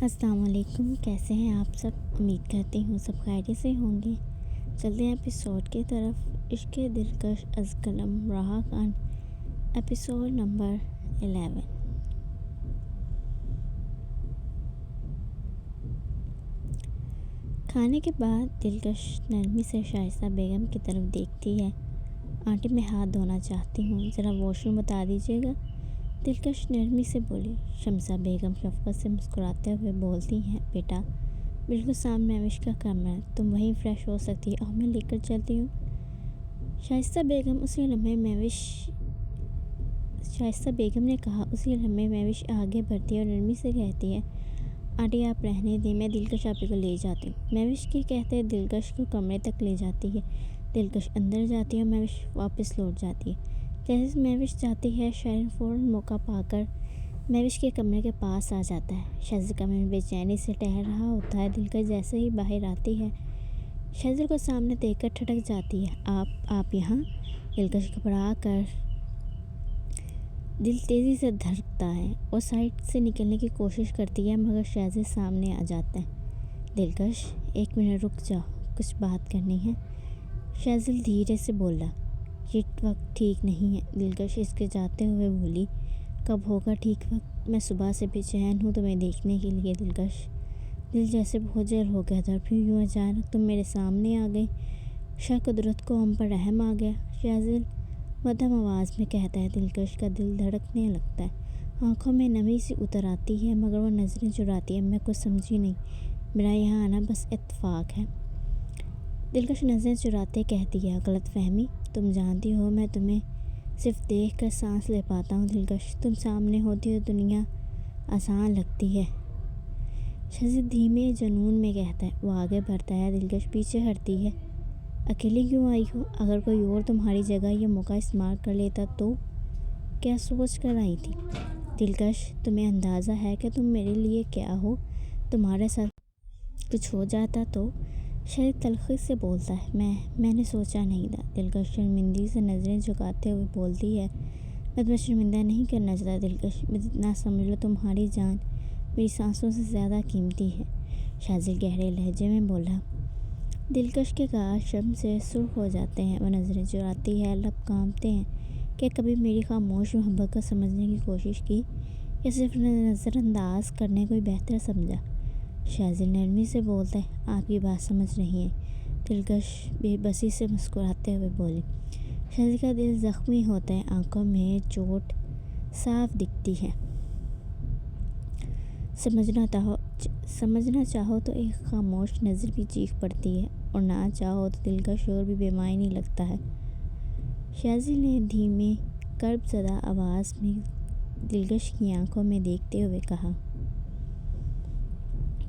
السلام علیکم، کیسے ہیں آپ سب؟ امید کرتی ہوں سب خیریت سے ہوں گے۔ چلتے ہیں ایپیسوڈ کی طرف۔ عشق دلکش از قلم راحہ خان، ایپیسوڈ نمبر 11۔ کھانے کے بعد دلکش نرمی سے شائستہ بیگم کی طرف دیکھتی ہے۔ آنٹی میں ہاتھ دھونا چاہتی ہوں، ذرا واش روم بتا دیجیے گا، دلکش نرمی سے بولی۔ شمسہ بیگم شفقت سے مسکراتے ہوئے بولتی ہیں، بیٹا بالکل سامنے مہوش کا کمرہ ہے، تم وہیں فریش ہو سکتی ہے اور میں لے کر چلتی ہوں۔ شائستہ بیگم نے کہا۔ اسی لمحے مہوش آگے بڑھتی ہے اور نرمی سے کہتی ہے، آنٹی آپ رہنے دیں، میں دلکش آپی کو لے جاتی ہوں۔ مہوش کے کہتے دلکش کو کمرے تک لے جاتی ہے۔ دلکش اندر جاتی ہے اور مہوش واپس لوٹ جاتی ہے۔ جیسے مہوش جاتی ہے، شائن فوراً موقع پا کر مہوش کے کمرے کے پاس آ جاتا ہے۔ شہزل کمرے میں بے چینی سے ٹہل رہا ہوتا ہے۔ دلکش جیسے ہی باہر آتی ہے، شہزل کو سامنے دیکھ کر ٹھٹک جاتی ہے۔ آپ یہاں؟ دلکش گھبرا کر دل تیزی سے دھڑکتا ہے اور سائڈ سے نکلنے کی کوشش کرتی ہے، مگر شہزل سامنے آ جاتا ہے۔ دلکش ایک منٹ رک جاؤ، کچھ بات کرنی ہے، شہزل دھیرے سے بولا۔ یہ وقت ٹھیک نہیں ہے، دلکش ہچکچاتے ہوئے بولی۔ کب ہوگا ٹھیک وقت؟ میں صبح سے بے چین ہوں تمہیں دیکھنے کے لیے دلکش۔ دل جیسے بھوجل ہو گیا تھا اور پھر یوں اچانک تم میرے سامنے آ گئی، شاید قدرت کو ہم پر رحم آ گیا، شہزل مدھم آواز میں کہتا ہے۔ دلکش کا دل دھڑکنے لگتا ہے، آنکھوں میں نمی سی اتر آتی ہے، مگر وہ نظریں چراتی ہے۔ میں کچھ سمجھی نہیں، میرا یہاں آنا بس اتفاق ہے، دلکش نظریں چراتے کہتی ہے۔ غلط فہمی؟ تم جانتی ہو میں تمہیں صرف دیکھ کر سانس لے پاتا ہوں دلکش، تم سامنے ہوتی تو دنیا آسان لگتی ہے، شہزل دھیمے جنون میں کہتا ہے۔ وہ آگے بڑھتا ہے، دلکش پیچھے ہٹتی ہے۔ اکیلی کیوں آئی ہو؟ اگر کوئی اور تمہاری جگہ یہ موقع استعمال کر لیتا تو؟ کیا سوچ کر آئی تھی؟ دلکش تمہیں اندازہ ہے کہ تم میرے لیے کیا ہو؟ تمہارے ساتھ کچھ ہو جاتا تو؟ شہزل تلخی سے بولتا ہے۔ میں نے سوچا نہیں تھا، دلکش شرمندگی سے نظریں جھکاتے ہوئے بولتی ہے۔ میں تمہیں شرمندہ نہیں کرنا چاہتا دلکش، بس اتنا سمجھ لو تمہاری جان میری سانسوں سے زیادہ قیمتی ہے، شہزل گہرے لہجے میں بولا۔ دلکش کے گال شرم سے سرخ ہو جاتے ہیں، وہ نظریں چراتی ہے، لب کانپتے ہیں۔ کیا کبھی میری خاموش محبت کو سمجھنے کی کوشش کی، یا صرف نظر انداز کرنے کو ہی بہتر سمجھا؟ شہزل نرمی سے بولتا ہے۔ آپ یہ بات سمجھ رہی ہیں، دلکش بے بسی سے مسکراتے ہوئے بولی۔ شہزل کا دل زخمی ہوتا ہے، آنکھوں میں چوٹ صاف دکھتی ہے۔ سمجھنا چاہو تو ایک خاموش نظر بھی چیخ پڑتی ہے، اور نہ چاہو تو دل کا شور بھی بے معنی لگتا ہے، شہزل نے دھیمی کرب زدہ آواز میں دلکش کی آنکھوں میں دیکھتے ہوئے کہا۔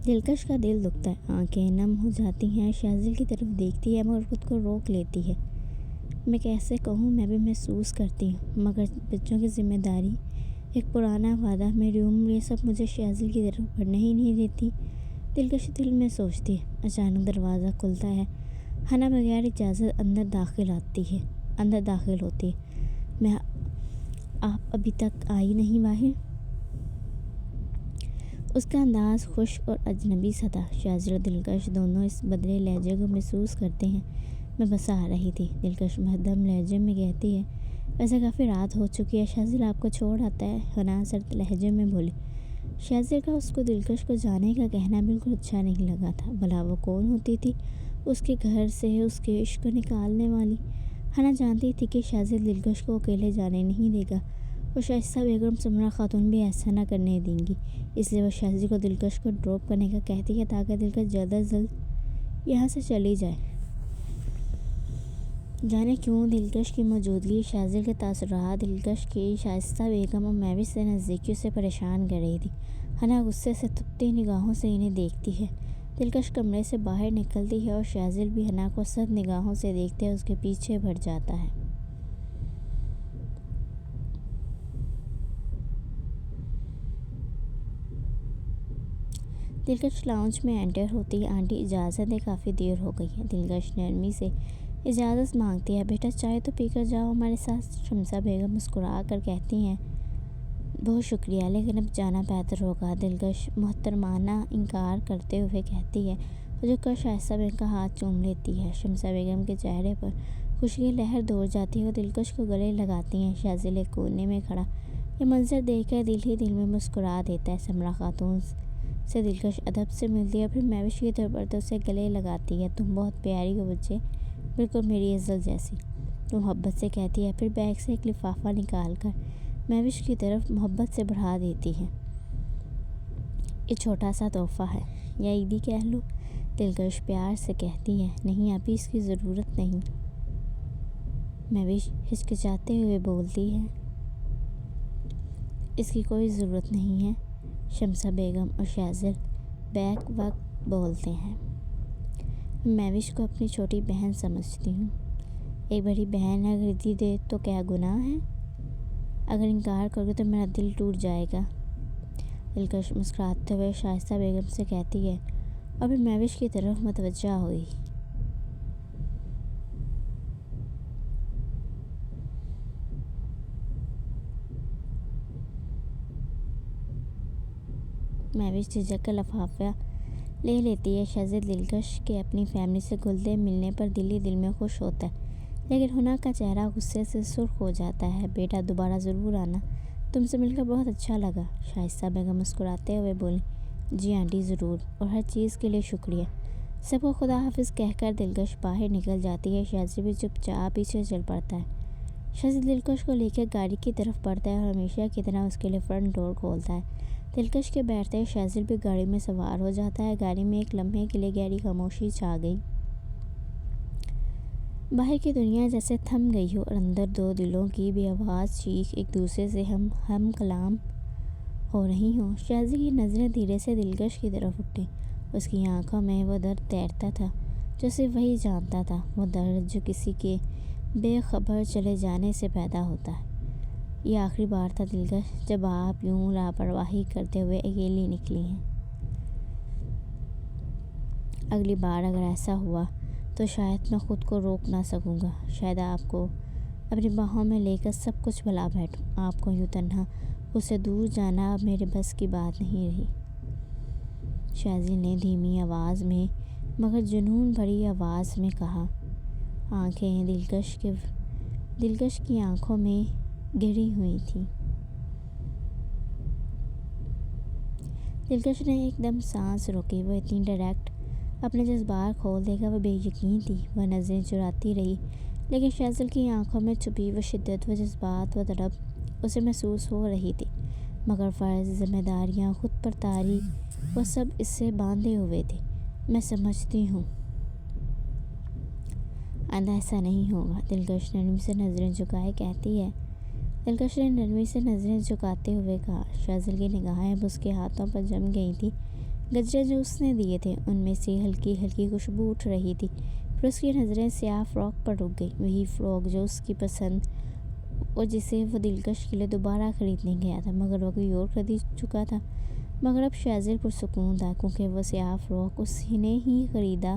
دلکش کا دل دکھتا ہے، آنکھیں نم ہو جاتی ہیں، شہزل کی طرف دیکھتی ہے مگر خود کو روک لیتی ہے۔ میں کیسے کہوں، میں بھی محسوس کرتی ہوں، مگر بچوں کی ذمہ داری، ایک پرانا وعدہ، میری عمر، یہ سب مجھے شہزل کی طرف بڑھنے ہی نہیں دیتی، دلکش دل میں سوچتی ہے۔ اچانک دروازہ کھلتا ہے، حنا بغیر اجازت اندر داخل ہوتی ہے۔ آپ ابھی تک آئی نہیں باہر؟ اس کا انداز خشک اور اجنبی سا تھا۔ شہزل اور دلکش دونوں اس بدلے لہجے کو محسوس کرتے ہیں۔ میں بس آ رہی تھی، دلکش مدھم لہجے میں کہتی ہے۔ ویسے کافی رات ہو چکی ہے، شہزل آپ کو چھوڑ آتا ہے، حنا سرد لہجے میں بولی۔ شہزل کا اس کو دلکش کو جانے کا کہنا بالکل اچھا نہیں لگا تھا، بھلا وہ کون ہوتی تھی اس کے گھر سے اس کے عشق کو نکالنے والی؟ حنا جانتی تھی کہ شہزل دلکش کو اکیلے جانے نہیں دے گا، اور شائستہ بیگم سمرہ خاتون بھی ایسا نہ کرنے دیں گی، اس لیے وہ شہزل کو دلکش کو ڈراپ کرنے کا کہتی ہے تاکہ دلکش جلد از جلد یہاں سے چلی جائے۔ جانے کیوں دلکش کی موجودگی شہزل کے تاثرات دلکش کی شائستہ بیگم اور مہوش سے نزدیکیوں سے پریشان کر رہی تھی۔ حنا غصے سے تپتی نگاہوں سے انہیں دیکھتی ہے۔ دلکش کمرے سے باہر نکلتی ہے اور شہزل بھی حنا کو سرد نگاہوں سے دیکھتے اس کے پیچھے بڑھ جاتا ہے۔ دلکش لاؤنج میں انٹر ہوتی ہے۔ آنٹی اجازت ہے، کافی دیر ہو گئی ہے، دلکش نرمی سے اجازت مانگتی ہے۔ بیٹا چائے تو پی کر جاؤ ہمارے ساتھ، شمسہ بیگم مسکرا کر کہتی ہیں۔ بہت شکریہ، لیکن اب جانا بہتر ہوگا، دلکش محترمانہ انکار کرتے ہوئے کہتی ہے، جو کش آہستہ بیگم کا ہاتھ چوم لیتی ہے۔ شمسہ بیگم کے چہرے پر خوشی کی لہر دوڑ جاتی ہے، وہ دلکش کو گلے لگاتی ہیں۔ شاذل ایک کونے میں کھڑا یہ منظر دیکھ کر دل ہی دل میں مسکرا دیتا ہے۔ سمرا خاتون سے دلکش ادب سے ملتی ہے، پھر مہوش کی طور پر تو اسے گلے لگاتی ہے۔ تم بہت پیاری ہو بچے، بالکل میری عزت جیسی، وہ محبت سے کہتی ہے، پھر بیگ سے ایک لفافہ نکال کر مہوش کی طرف محبت سے بڑھا دیتی ہے۔ یہ چھوٹا سا تحفہ ہے، یا عیدی کہہ لو، دلکش پیار سے کہتی ہے۔ نہیں، ابھی اس کی ضرورت نہیں، مہوش ہچکچاتے ہوئے بولتی ہے۔ اس کی کوئی ضرورت نہیں ہے، شمسہ بیگم اور شاذل بیک وقت بولتے ہیں۔ مہوش کو اپنی چھوٹی بہن سمجھتی ہوں، ایک بڑی بہن اگر عیدی دے تو کیا گناہ ہے؟ اگر انکار کرو تو میرا دل ٹوٹ جائے گا، دلکش مسکراتے ہوئے شائستہ بیگم سے کہتی ہے، اور پھر مہوش کی طرف متوجہ ہوئی۔ مہوش جھجک کر لفافہ لے لیتی ہے۔ شاذل دلکش کے اپنی فیملی سے گلتے ملنے پر دل ہی دل میں خوش ہوتا ہے، لیکن ہنا کا چہرہ غصے سے سرخ ہو جاتا ہے۔ بیٹا دوبارہ ضرور آنا، تم سے مل کر بہت اچھا لگا، شائستہ بیگم مسکراتے ہوئے بولی۔ جی آنٹی ضرور، اور ہر چیز کے لیے شکریہ۔ سب کو خدا حافظ کہہ کر دلکش باہر نکل جاتی ہے۔ شاذل بھی چپ چاپ پیچھے چل پڑتا ہے۔ شاذل دلکش کو لے کر گاڑی کی طرف بڑھتا ہے اور ہمیشہ کی طرح اس کے لیے فرنٹ ڈور کھولتا ہے۔ دلکش کے بیٹھتے ہی شاذل بھی گاڑی میں سوار ہو جاتا ہے۔ گاڑی میں ایک لمحے کے لیے گہری خاموشی چھا گئی، باہر کی دنیا جیسے تھم گئی ہو، اور اندر دو دلوں کی بے آواز چیخ ایک دوسرے سے ہم کلام ہو رہی ہوں۔ شاذل کی نظریں دھیرے سے دلکش کی طرف اٹھیں، اس کی آنکھوں میں وہ درد تیرتا تھا جو صرف وہی جانتا تھا، وہ درد جو کسی کے بے خبر چلے جانے سے پیدا ہوتا ہے۔ یہ آخری بار تھا دلکش، جب آپ یوں لاپرواہی کرتے ہوئے اکیلی نکلی ہیں۔ اگلی بار اگر ایسا ہوا تو شاید میں خود کو روک نہ سکوں گا، شاید آپ کو اپنی باہوں میں لے کر سب کچھ بھلا بیٹھوں۔ آپ کو یوں تنہا خود سے دور جانا اب میرے بس کی بات نہیں رہی، شاذل نے دھیمی آواز میں مگر جنون بھری آواز میں کہا۔ آنکھیں دلکش کی آنکھوں میں گہری ہوئی تھیں۔ دلکش نے ایک دم سانس روکی، وہ اتنی ڈائریکٹ اپنے جذبات کھول دے گا، وہ بے یقین تھی۔ وہ نظریں چراتی رہی، لیکن شاذل کی آنکھوں میں چھپی وہ شدت، وہ جذبات، وہ تڑپ اسے محسوس ہو رہی تھی، مگر فرض، ذمہ داریاں، خود پر تاری، وہ سب اس سے باندھے ہوئے تھے۔ میں سمجھتی ہوں آئندہ ایسا نہیں ہوگا، دلکش نرمی سے نظریں جھکائے کہتی ہے۔ دلکش نے نرمی سے نظریں جھکاتے ہوئے کہا۔ شاذل کی نگاہیں اب اس کے ہاتھوں پر جم گئی تھیں، گجرے جو اس نے دیے تھے ان میں سے ہلکی ہلکی خوشبو اٹھ رہی تھی۔ پھر اس کی نظریں سیاہ فراک پر رک گئی، وہی فراک جو اس کی پسند اور جسے وہ دلکش کے لیے دوبارہ خریدنے گیا تھا، مگر وہ کوئی اور خرید چکا تھا۔ مگر اب شاذل پرسکون تھا، کیونکہ وہ سیاہ فراک اس نے ہی خریدا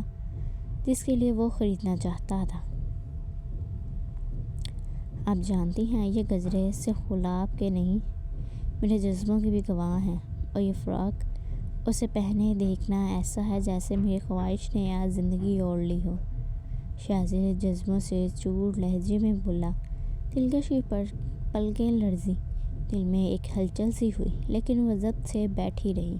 جس کے لیے وہ خریدنا چاہتا تھا۔ آپ جانتی ہیں یہ گجرے صرف گلاب کے نہیں، میرے جذبوں کے بھی گواہ ہیں، اور یہ فراک اسے پہنے دیکھنا ایسا ہے جیسے میری خواہش نے آج زندگی اوڑھ لی ہو، شاذل جذبوں سے چور لہجے میں بولا۔ دلکش کی پلکیں لرزیں، دل میں ایک ہلچل سی ہوئی، لیکن وہ ضبط سے بیٹھی رہی۔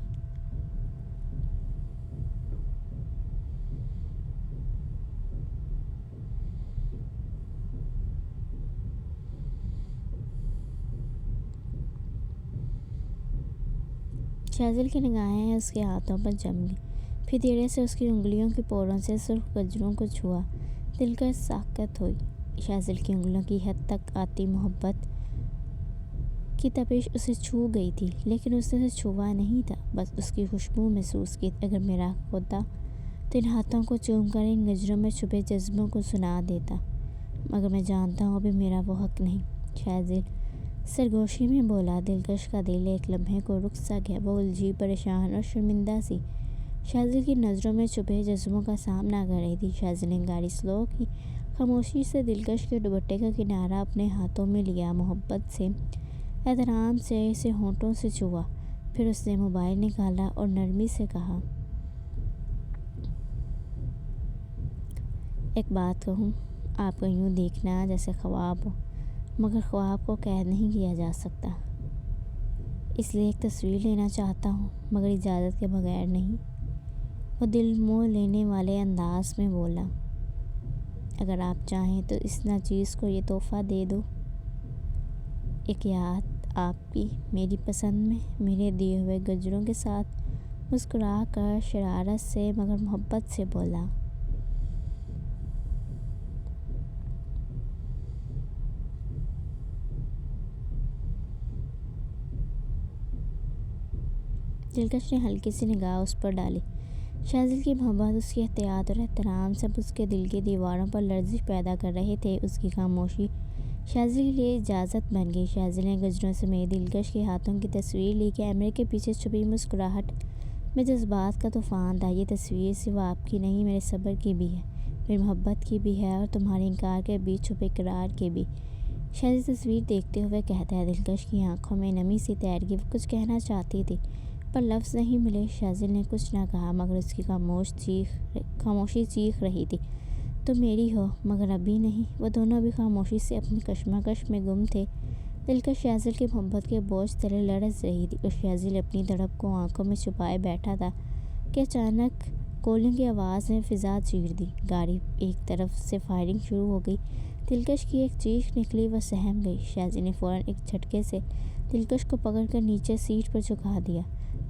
شاذل کی نگاہیں اس کے ہاتھوں پر جم گئیں، پھر دھیرے سے اس کی انگلیوں کی پوروں سے سرخ گجروں کو چھوا۔ دلکش ساکت ہوئی، شاذل کی انگلیوں کی حد تک آتی محبت کی تپش اسے چھو گئی تھی، لیکن اس نے اسے چھوا نہیں تھا، بس اس کی خوشبو محسوس کی۔ اگر میرا حق ہوتا تو ان ہاتھوں کو چوم کر ان گجروں میں چھپے جذبوں کو سنا دیتا، مگر میں جانتا ہوں ابھی میرا وہ حق نہیں، شاذل سرگوشی میں بولا۔ دلکش کا دل ایک لمحے کو رک سا گیا، وہ الجھی، پریشان اور شرمندہ سی شاذل کی نظروں میں چھپے جذبوں کا سامنا کر رہی تھی۔ شاذل نے گاڑی سلو کی، خاموشی سے دلکش کے دوپٹے کا کنارہ اپنے ہاتھوں میں لیا، محبت سے احترام سے اسے ہونٹوں سے چھوا، پھر اس نے موبائل نکالا اور نرمی سے کہا، ایک بات کہوں، آپ کا یوں دیکھنا جیسے خواب ہو، مگر خواب کو قید نہیں کیا جا سکتا، اس لیے ایک تصویر لینا چاہتا ہوں، مگر اجازت کے بغیر نہیں۔ وہ دل موہ لینے والے انداز میں بولا، اگر آپ چاہیں تو اس ناچیز کو یہ تحفہ دے دو، ایک یاد آپ کی میری پسند میں۔ میرے دیے ہوئے گجروں کے ساتھ مسکرا کر شرارت سے مگر محبت سے بولا۔ دلکش نے ہلکی سی نگاہ اس پر ڈالی۔ شاذل کی محبت، اس کی احتیاط اور احترام سب اس کے دل کی دیواروں پر لرزش پیدا کر رہے تھے۔ اس کی خاموشی شاذل کے لیے اجازت بن گئی۔ شاذل نے گجروں سمیت دلکش کے ہاتھوں کی تصویر لی۔ کیمرے کے پیچھے چھپی مسکراہٹ میں جذبات کا طوفان تھا۔ یہ تصویر صرف آپ کی نہیں، میرے صبر کی بھی ہے، میری محبت کی بھی ہے، اور تمہارے انکار کے بیچ چھپے اقرار کی بھی۔ شاذل تصویر دیکھتے ہوئے کہتا ہے۔ دلکش کی آنکھوں میں نمی سی تیر گئی۔ وہ کچھ کہنا چاہتی تھی پر لفظ نہیں ملے۔ شاذل نے کچھ نہ کہا، مگر اس کی خاموشی چیخ رہی تھی، تم میری ہو مگر ابھی نہیں۔ وہ دونوں بھی خاموشی سے اپنی کشمکش میں گم تھے۔ دلکش شاذل کی محبت کے بوجھ تلے لرز رہی تھی، اور شاذل اپنی دھڑک کو آنکھوں میں چھپائے بیٹھا تھا کہ اچانک گولیوں کی آواز نے فضا چیر دی۔ گاڑی ایک طرف سے فائرنگ شروع ہو گئی۔ دلکش کی ایک چیخ نکلی، وہ سہم گئی۔ شاذل نے فوراً ایک جھٹکے سے دلکش کو پکڑ کر نیچے سیٹ پر جھکا دیا۔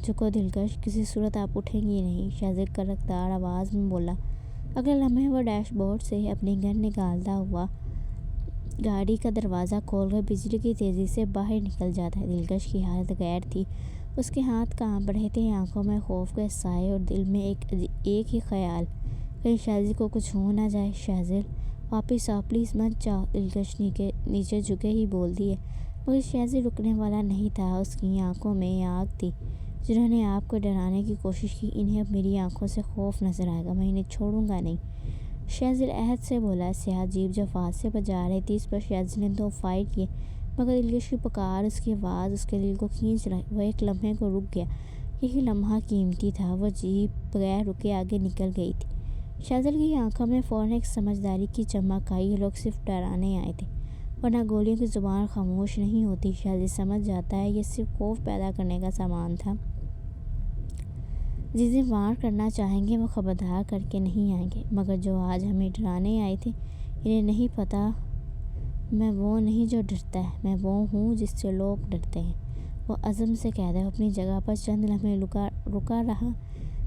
جھکو دلکش، کسی صورت آپ اٹھیں گی نہیں، شاذل کرکدار آواز میں بولا۔ اگلے لمحے وہ ڈیش بورڈ سے اپنی گن نکالتا ہوا گاڑی کا دروازہ کھول کر بجلی کی تیزی سے باہر نکل جاتا ہے۔ دلکش کی حالت غیر تھی، اس کے ہاتھ کانپ رہے تھے، آنکھوں میں خوف کے سائے اور دل میں ایک ہی خیال، کہیں شاذل کو کچھ ہو نہ جائے۔ شاذل واپس آؤ، پلیز مت جاؤ، دلکش نیچے جھکے ہی بولتی ہے، مگر شاذل رکنے والا نہیں تھا۔ اس کی آنکھوں میں آگ تھی۔ جنہوں نے آپ کو ڈرانے کی کوشش کی، انہیں اب میری آنکھوں سے خوف نظر آئے گا، میں انہیں چھوڑوں گا نہیں، شاذل عہد سے بولا۔ سیاہ جیپ جو فاصلے پر جا رہی تھی، اس پر شاذل نے 2 فائر کیے، مگر دلکش کی پکار، اس کی آواز اس کے دل کو کھینچ رہی۔ وہ ایک لمحے کو رک گیا، یہی لمحہ قیمتی تھا۔ وہ جیپ بغیر رکے آگے نکل گئی تھی۔ شاذل کی آنکھوں میں فوراً ایک سمجھداری کی چمک آئی، یہ لوگ صرف ڈرانے آئے تھے، ورنہ گولیوں کی زبان خاموش نہیں ہوتی۔ شاذل سمجھ جاتا ہے یہ صرف خوف پیدا کرنے کا سامان تھا۔ جس دن وار کرنا چاہیں گے وہ خبردار کر کے نہیں آئیں گے، مگر جو آج ہمیں ڈرانے آئے تھے، انہیں نہیں پتہ میں وہ نہیں جو ڈرتا ہے، میں وہ ہوں جس سے لوگ ڈرتے ہیں۔ وہ عزم سے کہتا ہے۔ وہ اپنی جگہ پر چند لمحے رکا رہا،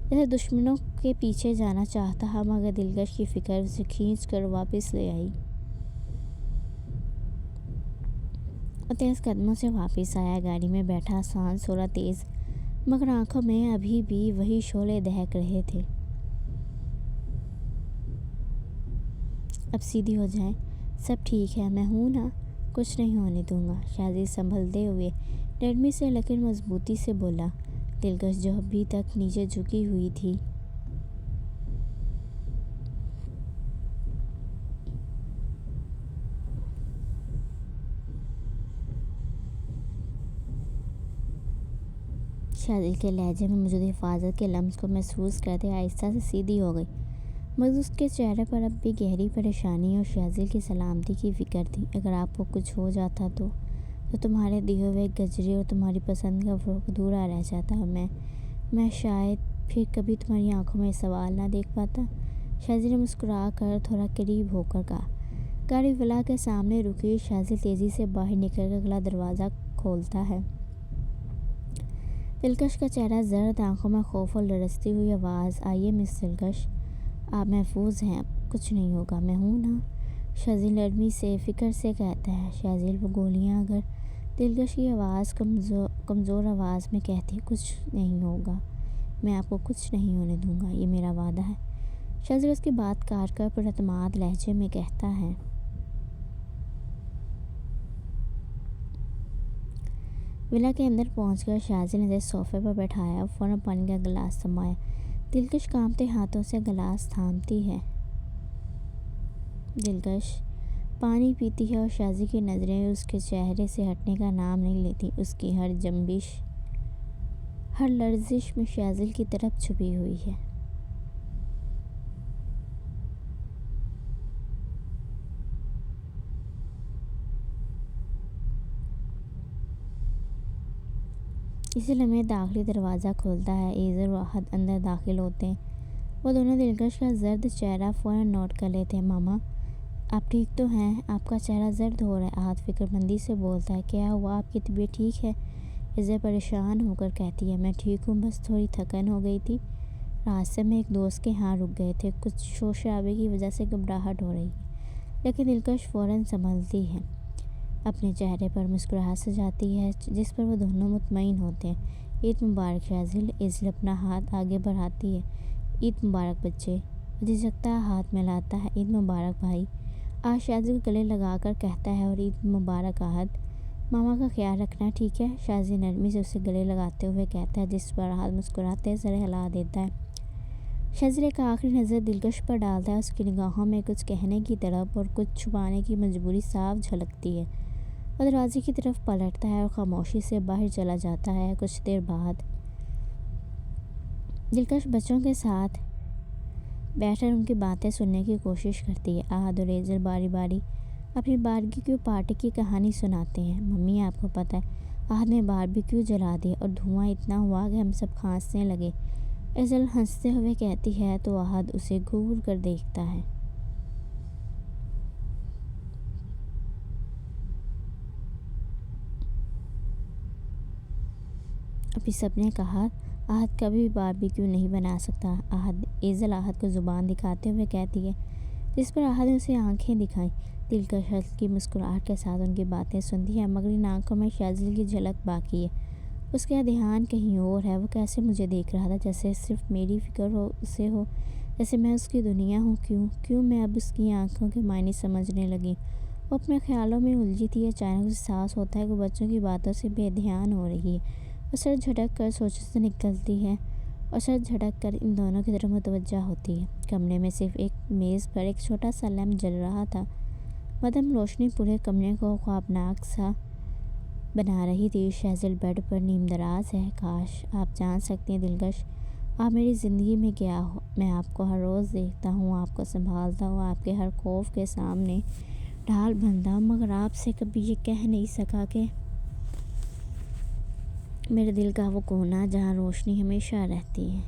جیسے دشمنوں کے پیچھے جانا چاہتا ہے، مگر دلکش کی فکر اسے کھینچ کر واپس لے آئی۔ وہ تیز قدموں سے واپس آیا، گاڑی میں بیٹھا، سانس تھوڑا تیز، مگر آنکھوں میں ابھی بھی وہی شعلے دہک رہے تھے۔ اب سیدھی ہو جائیں، سب ٹھیک ہے، میں ہوں نا، کچھ نہیں ہونے دوں گا، شاذل سنبھلتے ہوئے نرمی سے لیکن مضبوطی سے بولا۔ دلکش جو ابھی تک نیچے جھکی ہوئی تھی، شاذل کے لہجے میں موجود حفاظت کے لمس کو محسوس کرتے آہستہ سے سیدھی ہو گئی، مگر اس کے چہرے پر اب بھی گہری پریشانی اور شاذل کی سلامتی کی فکر تھی۔ اگر آپ کو کچھ ہو جاتا تو تمہارے دیے ہوئے گجرے اور تمہاری پسند کا فروغ ادھورا رہ جاتا، میں شاید پھر کبھی تمہاری آنکھوں میں سوال نہ دیکھ پاتا، شاذل نے مسکرا کر تھوڑا قریب ہو کر کہا۔ گاڑی ولا کے سامنے رکی، شاذل تیزی سے باہر نکل کر اگلا دروازہ کھولتا ہے۔ دلکش کا چہرہ زرد، آنکھوں میں خوف اور لرزتی ہوئی آواز، آئیے مس دلکش، آپ محفوظ ہیں، اب کچھ نہیں ہوگا، میں ہوں نا، شاذل نرمی سے فکر سے کہتا ہے۔ شاذل وہ گولیاں، اگر دلکش کی آواز کمزور آواز میں کہتی، کچھ نہیں ہوگا، میں آپ کو کچھ نہیں ہونے دوں گا، یہ میرا وعدہ ہے، شاذل اس کی بات کاٹ کر پر اعتماد لہجے میں کہتا ہے۔ ولا کے اندر پہنچ کر شاذل نے اسے صوفے پر بیٹھایا اور فوراً پانی کا گلاس سمایا۔ دلکش کانپتے ہاتھوں سے گلاس تھامتی ہے۔ دلکش، پانی پیتی ہے اور شازی کی نظریں اس کے چہرے سے ہٹنے کا نام نہیں لیتی۔ اس کی ہر جنبش، ہر لرزش میں شازل کی طرف چھپی ہوئی ہے۔ اسی لمحے داخلی دروازہ کھلتا ہے، ایزل و احد اندر داخل ہوتے ہیں۔ وہ دونوں دلکش کا زرد چہرہ فوراً نوٹ کر لیتے ہیں۔ ماما آپ ٹھیک تو ہیں؟ آپ کا چہرہ زرد ہو رہا ہے۔ احد فکر مندی سے بولتا ہے۔ کیا ہوا؟ آپ کی طبیعت ٹھیک ہے؟ ایزل پریشان ہو کر کہتی ہے، میں ٹھیک ہوں، بس تھوڑی تھکن ہو گئی تھی، راستے میں ایک دوست کے ہاں رک گئے تھے، کچھ شور شرابے کی وجہ سے گھبراہٹ ہو رہی ہے۔ لیکن دلکش فوراً سنبھلتی ہے، اپنے چہرے پر مسکراہٹ سجاتی ہے جس پر وہ دونوں مطمئن ہوتے ہیں۔ عید مبارک شازل۔ ایزل اپنا ہاتھ آگے بڑھاتی ہے۔ عید مبارک بچے۔ وہ جھجکتا ہاتھ ملاتا ہے۔ عید مبارک بھائی، آج شازل کو گلے لگا کر کہتا ہے، اور عید مبارک احد، ماما کا خیال رکھنا ٹھیک ہے؟ شازل نرمی سے اسے گلے لگاتے ہوئے کہتا ہے، جس پر احد مسکراتے سر ہلا دیتا ہے۔ شازل ایک آخری نظر دلکش پر ڈالتا ہے، اس کی نگاہوں میں کچھ کہنے کی تڑپ اور کچھ چھپانے کی مجبوری صاف جھلکتی ہے۔ وہ دروازے کی طرف پلٹتا ہے اور خاموشی سے باہر چلا جاتا ہے۔ کچھ دیر بعد دلکش بچوں کے ساتھ بیٹھ کر ان کی باتیں سننے کی کوشش کرتی ہے۔ احد اور ایزل باری باری اپنی باربیکیو پارٹی کی کہانی سناتے ہیں۔ ممی آپ کو پتہ ہے احد نے باربیکیو جلا دیا اور دھواں اتنا ہوا کہ ہم سب کھانسنے لگے، ایزل ہنستے ہوئے کہتی ہے تو احد اسے گھور کر دیکھتا ہے۔ ابھی سب نے کہا احد کبھی بھی باربیکیو نہیں بنا سکتا۔ ایزل احد کو زبان دکھاتے ہوئے کہتی ہے، جس پر احد نے اسے آنکھیں دکھائیں۔ دلکش ہلکی مسکراہٹ کے ساتھ ان کی باتیں سنتی ہے، مگر ان آنکھوں میں شازل کی جھلک باقی ہے۔ اس کا دھیان کہیں اور ہے۔ وہ کیسے مجھے دیکھ رہا تھا، جیسے صرف میری فکر اسے ہو، جیسے میں اس کی دنیا ہوں۔ کیوں میں اب اس کی آنکھوں کے معنی سمجھنے لگی۔ وہ اپنے خیالوں میں الجھی تھی، اچانک اسے احساس ہوتا ہے کہ وہ بچوں کی باتوں سے بے دھیان ہو رہی ہے۔ وہ سر جھٹک کر سوچوں سے نکلتی ہے اور سر جھٹک کر ان دونوں کی طرف متوجہ ہوتی ہے۔ کمرے میں صرف ایک میز پر ایک چھوٹا سا لیمپ جل رہا تھا۔ مدھم روشنی پورے کمرے کو خوابناک سا بنا رہی تھی۔ شازل بیڈ پر نیم دراز ہے۔ کاش آپ جان سکتے ہیں دلکش، آپ میری زندگی میں کیا ہو۔ میں آپ کو ہر روز دیکھتا ہوں، آپ کو سنبھالتا ہوں، آپ کے ہر خوف کے سامنے ڈھال بنتا ہوں، مگر آپ سے کبھی یہ کہہ نہیں سکا کہ میرے دل کا وہ کونا جہاں روشنی ہمیشہ رہتی ہے۔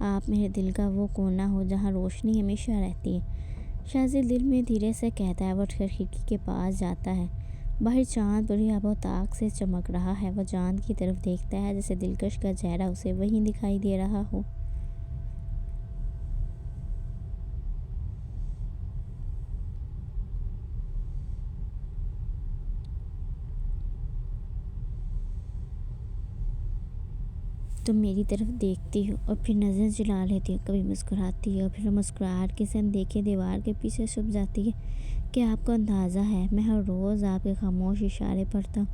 آپ میرے دل کا وہ کونا ہو جہاں روشنی ہمیشہ رہتی ہے۔ شازل دل میں دھیرے سے کہتا ہے۔ وہ اٹھ کر کھڑکی کے پاس جاتا ہے۔ باہر چاند پوری آب و تاب سے چمک رہا ہے۔ وہ چاند کی طرف دیکھتا ہے، جیسے دلکش کا چہرہ اسے وہیں دکھائی دے رہا ہو۔ تم میری طرف دیکھتی ہو اور پھر نظر جلا لیتی ہو، کبھی مسکراتی ہو، پھر مسکراہٹ کسی اندیکھے دیوار کے پیچھے چھپ جاتی ہے۔ کیا آپ کو اندازہ ہے میں ہر روز آپ کے خاموش اشارے پڑھتا ہوں؟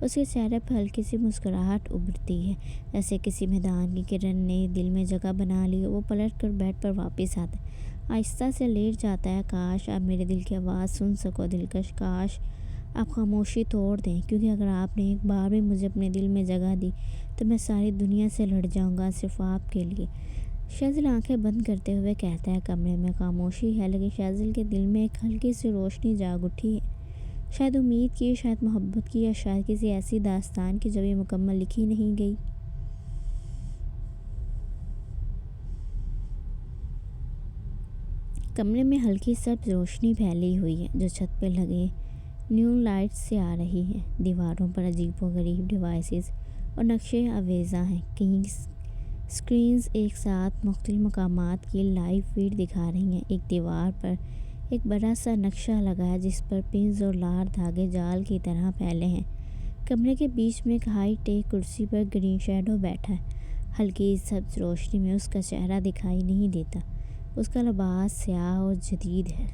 اس کے چہرے پر ہلکی سی مسکراہٹ ابھرتی ہے، جیسے کسی میدان کی کرن نے دل میں جگہ بنا لی ہو۔ وہ پلٹ کر بیڈ پر واپس آتا ہے، آہستہ سے لیٹ جاتا ہے۔ کاش آپ میرے دل کی آواز سن سکو دلکش، کاش آپ خاموشی توڑ دیں، کیونکہ اگر آپ نے ایک بار بھی مجھے اپنے دل میں جگہ دی تو میں ساری دنیا سے لڑ جاؤں گا، صرف آپ کے لیے۔ شازل آنکھیں بند کرتے ہوئے کہتا ہے۔ کمرے میں خاموشی ہے، لیکن شازل کے دل میں ایک ہلکی سی روشنی جاگ اٹھی ہے، شاید امید کی، شاید محبت کی، یا شاید کسی ایسی داستان کی جو ابھی مکمل لکھی نہیں گئی۔ کمرے میں ہلکی سبز روشنی پھیلی ہوئی ہے جو چھت پہ لگے نیون لائٹس سے آ رہی ہے۔ دیواروں پر عجیب و غریب ڈیوائسز اور نقشے آویزاں ہیں۔ کئی اسکرینز ایک ساتھ مختلف مقامات کی لائیو فیڈ دکھا رہی ہیں۔ ایک دیوار پر ایک بڑا سا نقشہ لگا ہے جس پر پنز اور لال دھاگے جال کی طرح پھیلے ہیں۔ کمرے کے بیچ میں ایک ہائی ٹیک کرسی پر گرین شیڈو بیٹھا ہے۔ ہلکی سبز روشنی میں اس کا چہرہ دکھائی نہیں دیتا۔ اس کا لباس سیاہ اور جدید ہے۔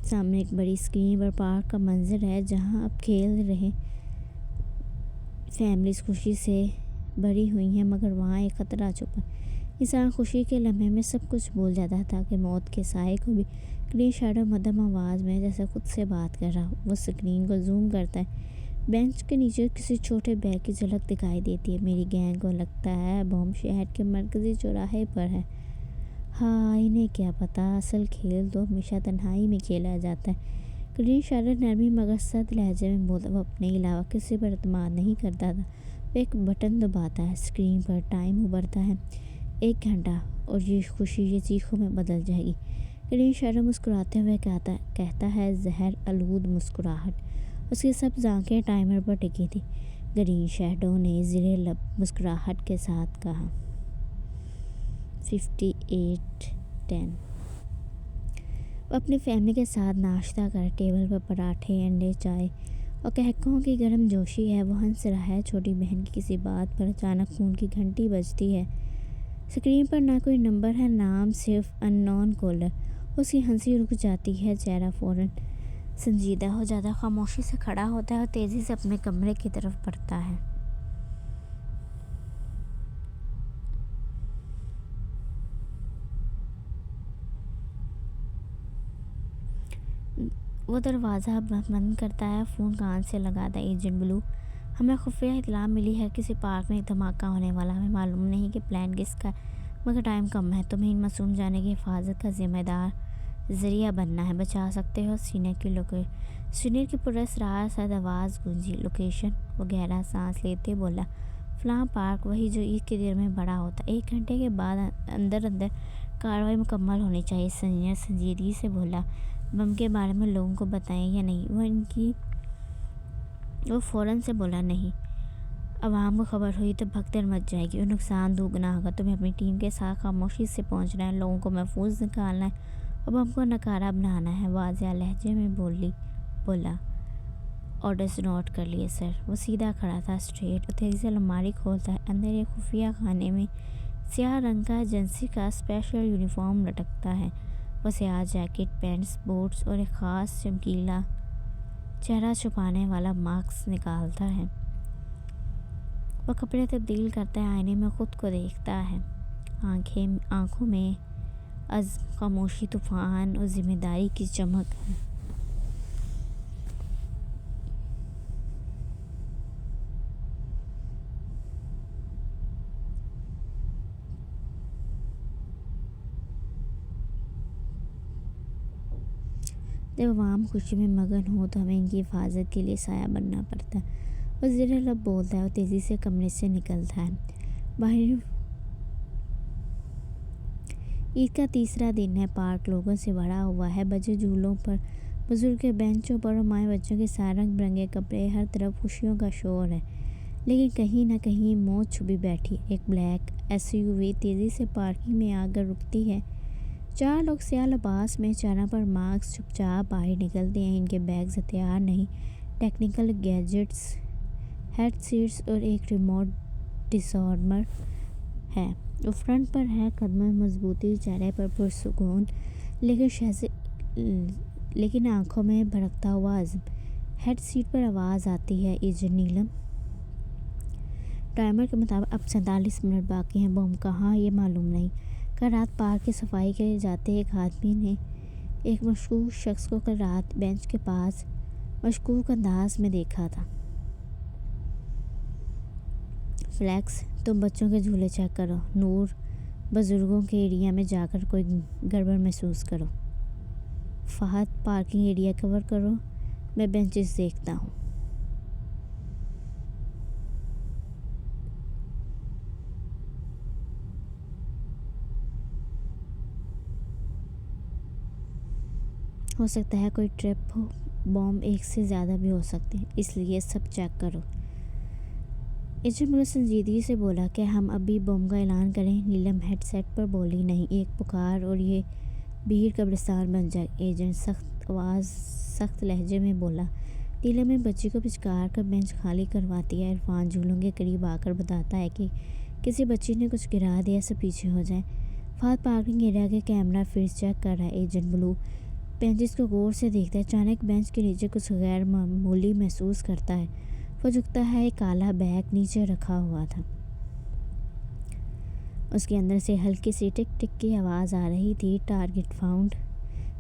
سامنے ایک بڑی اسکرین پر پارک کا منظر ہے جہاں اب کھیل رہے فیملیز خوشی سے بھری ہوئی ہیں، مگر وہاں ایک خطرہ چھپا ہے۔ انسان خوشی کے لمحے میں سب کچھ بھول جاتا ہے تاکہ موت کے سائے کو بھی۔ گرین شیڈو مدھم آواز میں جیسے خود سے بات کر رہا، وہ اسکرین کو زوم کرتا ہے۔ بینچ کے نیچے کسی چھوٹے بیگ کی جھلک دکھائی دیتی ہے۔ میری گینگ کو لگتا ہے بم شہر کے مرکزی چوراہے پر ہے۔ ہاں، انہیں کیا پتا، اصل کھیل تو ہمیشہ تنہائی میں کھیلا جاتا ہے۔ گرین شیڈو نرمی مگر سخت لہجے میں بولتا، وہ اپنے علاوہ کسی پر اعتماد نہیں کرتا تھا۔ وہ ایک بٹن دباتا ہے، اسکرین پر ٹائم ابھرتا ہے، 1 گھنٹہ، اور یہ خوشی یہ چیخوں میں بدل جائے گی۔ گرین شیڈو مسکراتے ہوئے کہتا ہے، زہر آلود مسکراہٹ۔ اس کی سب آنکھیں ٹائمر پر ٹکی تھی۔ گرین شیڈو نے زیر لب مسکراہٹ کے ساتھ کہا، 58:10۔ وہ اپنی فیملی کے ساتھ ناشتہ کر ٹیبل پر پراٹھے، انڈے، چائے اور قہقہوں کی گرم جوشی ہے۔ وہ ہنس رہا ہے۔ چھوٹی بہن کی کسی بات پر اچانک فون کی گھنٹی بجتی ہے۔ اسکرین پر نہ کوئی نمبر ہے، نام صرف ان نون کالر۔ اس کی ہنسی رک جاتی ہے، چہرہ فوراً سنجیدہ ہو جاتا ہے۔ خاموشی سے کھڑا ہوتا ہے اور تیزی سے اپنے کمرے کی طرف بڑھتا ہے۔ وہ دروازہ بند کرتا ہے، فون کان سے لگاتا ہے۔ ایجنٹ بلو، ہمیں خفیہ اطلاع ملی ہے، کسی پارک میں ایک دھماکہ ہونے والا۔ ہمیں معلوم نہیں کہ پلان کس کا ہے، مگر ٹائم کم ہے۔ تمہیں ان معصوم جانے کی حفاظت کا ذمہ دار ذریعہ بننا ہے۔ بچا سکتے ہو؟ سینئر کی پراسرار سد آواز گونجی۔ لوکیشن؟ وہ گہرا سانس لیتے بولا، فلاں پارک، وہی جو عید کے دن میں بڑا ہوتا۔ 1 گھنٹے کے بعد اندر کارروائی مکمل ہونی چاہیے۔ سینئر سنجیدگی سے بولا، بم کے بارے میں لوگوں کو بتائیں یا نہیں؟ وہ فوراً سے بولا، نہیں۔ عوام کو خبر ہوئی تو بھگدڑ مچ جائے گی اور نقصان دوگنا ہوگا۔ تمہیں اپنی ٹیم کے ساتھ خاموشی سے پہنچنا ہے، لوگوں کو محفوظ نکالنا ہے اور بم کو ناکارہ بنانا ہے۔ واضح لہجے میں بولا، آرڈرز نوٹ کر لیے سر۔ وہ سیدھا کھڑا تھا، اسٹریٹ، اور تیزی سے الماری کھولتا ہے۔ اندر ایک خفیہ خانے میں سیاہ رنگ کا ایجنسی کا اسپیشل یونیفارم لٹکتا ہے۔ وہ سیاہ جیکٹ، پینٹس، بوٹس اور ایک خاص چمکیلا چہرہ چھپانے والا ماسک نکالتا ہے۔ وہ کپڑے تبدیل کرتا ہے، آئینے میں خود کو دیکھتا ہے۔ آنکھوں میں عزم، خاموشی، طوفان اور ذمہ داری کی چمک ہے۔ جب عوام خوشی میں مگن ہو تو ہمیں ان کی حفاظت کے لیے سایہ بننا پڑتا ہے۔ وہ زیر لب بولتا ہے اور تیزی سے کمرے سے نکلتا ہے۔ باہر عید کا تیسرا دن ہے۔ پارک لوگوں سے بھرا ہوا ہے۔ بچے جھولوں پر، بزرگ کے بینچوں پر اور مائیں بچوں کے ساتھ رنگ برنگے کپڑے، ہر طرف خوشیوں کا شور ہے۔ لیکن کہیں نہ کہیں موت چھپی بیٹھی۔ ایک بلیک SUV تیزی سے پارکنگ میں آ کر رکتی ہے۔ 4 لوگ سیاہ لباس میں، چہروں پر ماسک، چپ چاپ باہر نکلتے ہیں۔ ان کے بیگز ہتھیار نہیں، ٹیکنیکل گیجٹس، ہیڈ سیٹس اور ایک ریموٹ ڈسارمر ہے۔ وہ فرنٹ پر ہے، قدموں میں مضبوطی، چہرے پر پرسکون لیکن آنکھوں میں بھڑکتا ہوا عزم۔ ہیڈ سیٹ پر آواز آتی ہے، ایجنٹ نیلم، ٹائمر کے مطابق اب 47 منٹ باقی ہیں۔ بم کہاں؟ یہ معلوم نہیں۔ کل رات پارک کی صفائی کے لیے جاتے ایک آدمی نے ایک مشکوک شخص کو کل رات بینچ کے پاس مشکوک انداز میں دیکھا تھا۔ فلیکس، تم بچوں کے جھولے چیک کرو۔ نور، بزرگوں کے ایریا میں جا کر کوئی گڑبڑ محسوس کرو۔ فہد، پارکنگ ایریا کور کرو، میں بینچز دیکھتا ہوں۔ ہو سکتا ہے کوئی ٹرپ ہو، بم ایک سے زیادہ بھی ہو سکتے ہیں، اس لیے سب چیک کرو۔ ایجنٹ بلو سنجیدگی سے بولا، کیا ہم ابھی بم کا اعلان کریں؟ نیلم ہیڈ سیٹ پر بولی، نہیں، ایک پکار اور یہ بھیڑ قبرستان بن جائے۔ ایجنٹ سخت لہجے میں بولا۔ نیلم ایک بچی کو پچکار کر بینچ خالی کرواتی ہے۔ عرفان جھولوں کے قریب آ کر بتاتا ہے کہ کسی بچی نے کچھ گرا دیا، سب پیچھے ہو جائیں۔ فہد پارکنگ ایریا کے کیمرہ فیڈز چیک کر رہا ہے۔ ایجنٹ بلو بینچز کو غور سے دیکھتا ہے، اچانک بینچ کے نیچے کچھ غیر معمولی محسوس کرتا ہے۔ وہ جھکتا ہے، ایک کالا بیگ نیچے رکھا ہوا تھا۔ اس کے اندر سے ہلکی سی ٹک ٹک کی آواز آ رہی تھی۔ ٹارگٹ فاؤنڈ،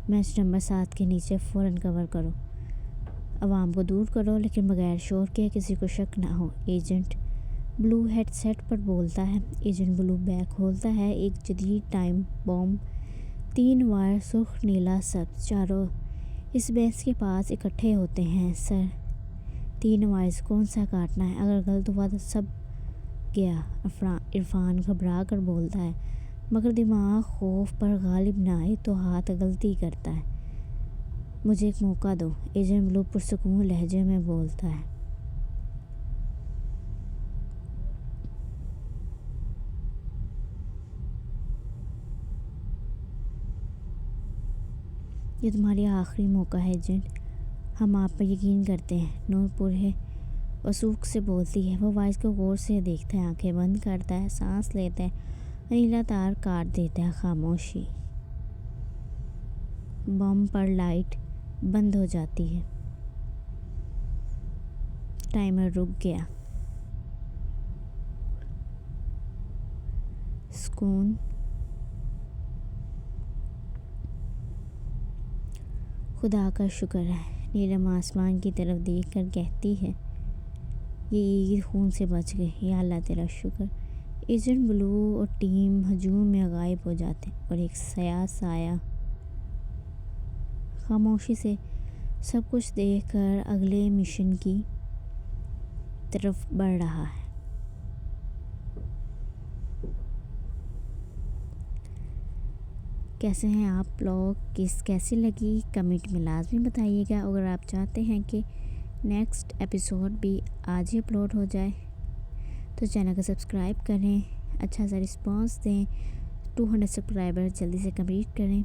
میچ نمبر 7 کے نیچے فوراً کور کرو، عوام کو دور کرو لیکن بغیر شور کے، کسی کو شک نہ ہو۔ ایجنٹ بلو ہیڈ سیٹ پر بولتا ہے۔ ایجنٹ بلو بیگ کھولتا ہے۔ ایک جدید ٹائم بوم، 3 وائر، سرخ، نیلا، سبز، چاروں اس بیس کے پاس اکٹھے ہوتے ہیں۔ سر، 3 وائرز کون سا کاٹنا ہے؟ اگر غلط ہوا تو سب گیا۔ عرفان گھبرا کر بولتا ہے، مگر دماغ خوف پر غالب نہ آئے تو ہاتھ غلطی کرتا ہے۔ مجھے ایک موقع دو، ایجنٹ بلو پرسکون لہجے میں بولتا ہے۔ یہ تمہاری آخری موقع ہے ایجنٹ، ہم آپ پر یقین کرتے ہیں۔ نور پورے وثوق سے بولتی ہے۔ وہ وائس کو غور سے دیکھتا ہے، آنکھیں بند کرتا ہے، سانس لیتا ہے، نیلا تار کاٹ دیتا ہے۔ خاموشی۔ بم پر لائٹ بند ہو جاتی ہے۔ ٹائمر رک گیا۔ سکون۔ خدا کا شکر ہے، نیلم آسمان کی طرف دیکھ کر کہتی ہے، یہ عید خون سے بچ گئی، یا اللہ تیرا شکر۔ ایجنٹ بلو اور ٹیم ہجوم میں غائب ہو جاتے ہیں اور ایک سیاہ سایہ خاموشی سے سب کچھ دیکھ کر اگلے مشن کی طرف بڑھ رہا ہے۔ کیسے ہیں آپ لوگ؟ کیسی لگی کمنٹ میں لازمی بتائیے گا۔ اگر آپ چاہتے ہیں کہ نیکسٹ ایپیسوڈ بھی آج ہی اپلوڈ ہو جائے تو چینل کو سبسکرائب کریں، اچھا سا رسپانس دیں، 200 سبسکرائبر جلدی سے کمپلیٹ کریں۔